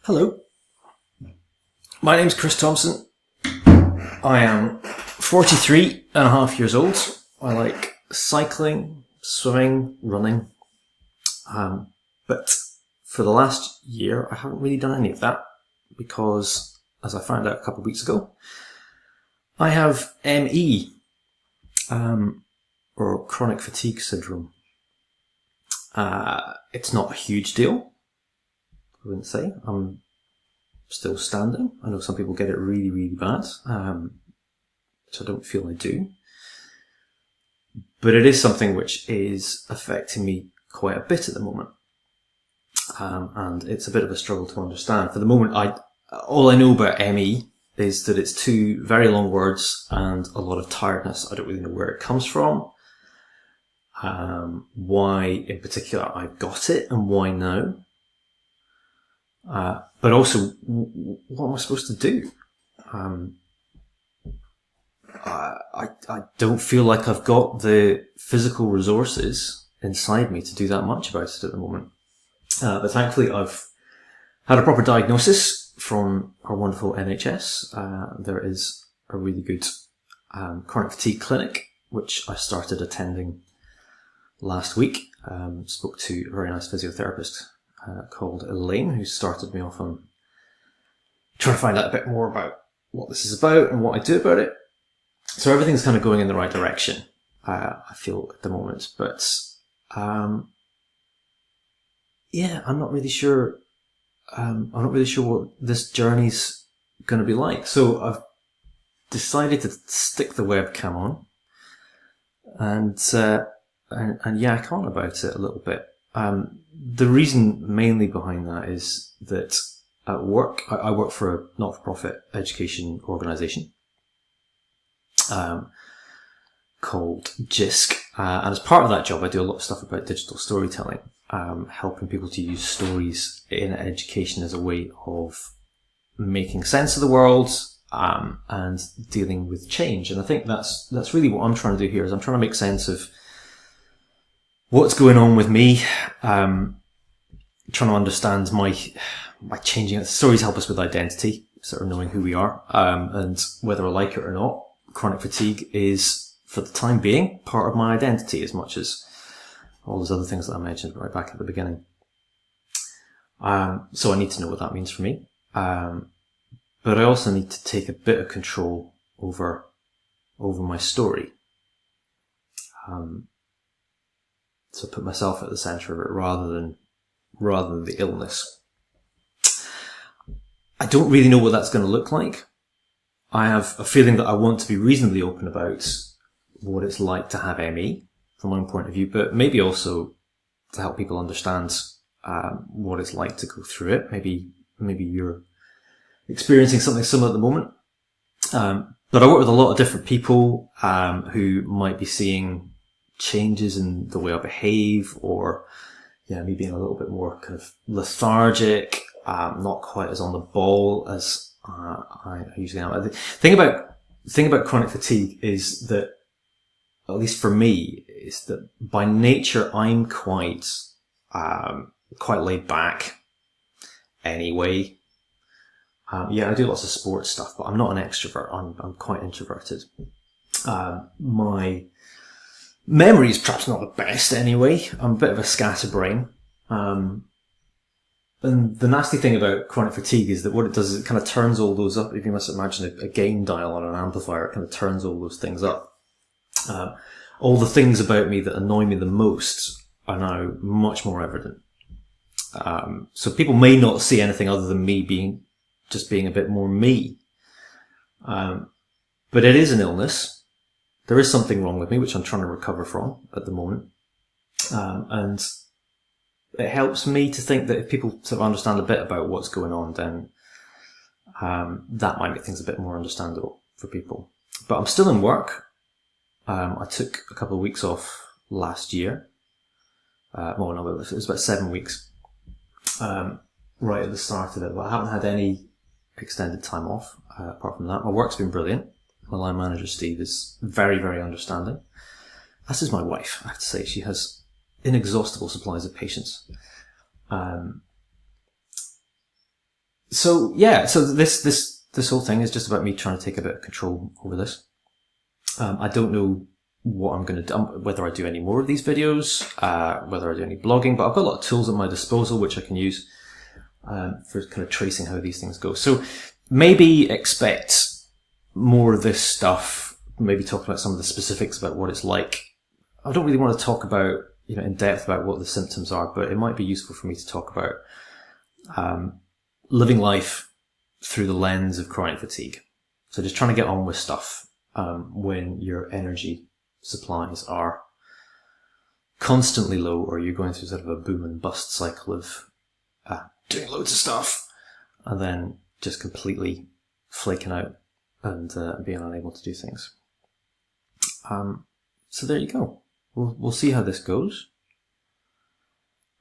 Hello, my name's Chris Thompson. I am 43 and a half years old. I like cycling, swimming, running. But for the last year, I haven't really done any of that because, as I found out a couple of weeks ago, I have ME, or chronic fatigue syndrome. It's not a huge deal, I wouldn't say. I'm still standing. I know some people get it really, really bad, which I don't feel I do. But it is something which is affecting me quite a bit at the moment. And it's a bit of a struggle to understand. For the moment, all I know about ME is that it's two very long words and a lot of tiredness. I don't really know where it comes from, why in particular I got it and why now. But also, what am I supposed to do? I don't feel like I've got the physical resources inside me to do that much about it at the moment. But thankfully I've had a proper diagnosis from our wonderful NHS. There is a really good chronic fatigue clinic, which I started attending last week. Spoke to a very nice physiotherapist called Elaine, who started me off on trying to find out a bit more about what this is about and what I do about it. So everything's kind of going in the right direction, I feel, at the moment. But yeah, I'm not really sure. I'm not really sure what this journey's going to be like. So I've decided to stick the webcam on and yak on about it a little bit. The reason mainly behind that is that at work, I work for a not-for-profit education organisation called JISC, and as part of that job I do a lot of stuff about digital storytelling, helping people to use stories in education as a way of making sense of the world and dealing with change. And I think that's really what I'm trying to do here, is I'm trying to make sense of what's going on with me, trying to understand my changing. Stories help us with identity, sort of knowing who we are, and whether I like it or not, chronic fatigue is, for the time being, part of my identity as much as all those other things that I mentioned right back at the beginning. So I need to know what that means for me. But I also need to take a bit of control over my story. So put myself at the centre of it rather than the illness. I don't really know what that's going to look like. I have a feeling that I want to be reasonably open about what it's like to have ME from my own point of view, but maybe also to help people understand what it's like to go through it. Maybe you're experiencing something similar at the moment. But I work with a lot of different people who might be seeing changes in the way I behave, or me being a little bit more kind of lethargic, not quite as on the ball as I usually am. The thing about chronic fatigue is that, at least for me, is that by nature I'm quite laid back anyway. I do lots of sports stuff, but I'm not an extrovert. I'm quite introverted. My memory is perhaps not the best anyway. I'm a bit of a scatterbrain. And the nasty thing about chronic fatigue is that what it does is it kind of turns all those up. If you must imagine a gain dial on an amplifier, it kind of turns all those things up. All the things about me that annoy me the most are now much more evident. So people may not see anything other than me being a bit more me. But it is an illness. There is something wrong with me, which I'm trying to recover from at the moment. And it helps me to think that if people sort of understand a bit about what's going on, then that might make things a bit more understandable for people. But I'm still in work. I took a couple of weeks off last year. It was about 7 weeks. Right at the start of it. But I haven't had any extended time off, apart from that. My work's been brilliant. My line manager, Steve, is very, very understanding. As is my wife, I have to say. She has inexhaustible supplies of patience. So yeah, so this whole thing is just about me trying to take a bit of control over this. I don't know what I'm going to do, whether I do any more of these videos, whether I do any blogging, but I've got a lot of tools at my disposal which I can use for kind of tracing how these things go. So maybe expect more of this stuff, maybe talk about some of the specifics about what it's like. I don't really want to talk about, in depth about what the symptoms are, but it might be useful for me to talk about living life through the lens of chronic fatigue. So just trying to get on with stuff when your energy supplies are constantly low, or you're going through sort of a boom and bust cycle of doing loads of stuff and then just completely flaking out and being unable to do things. So there you go. We'll see how this goes.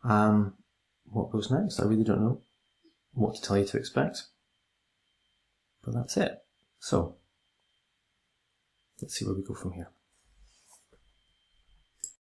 What goes next? I really don't know what to tell you to expect. But that's it. So let's see where we go from here.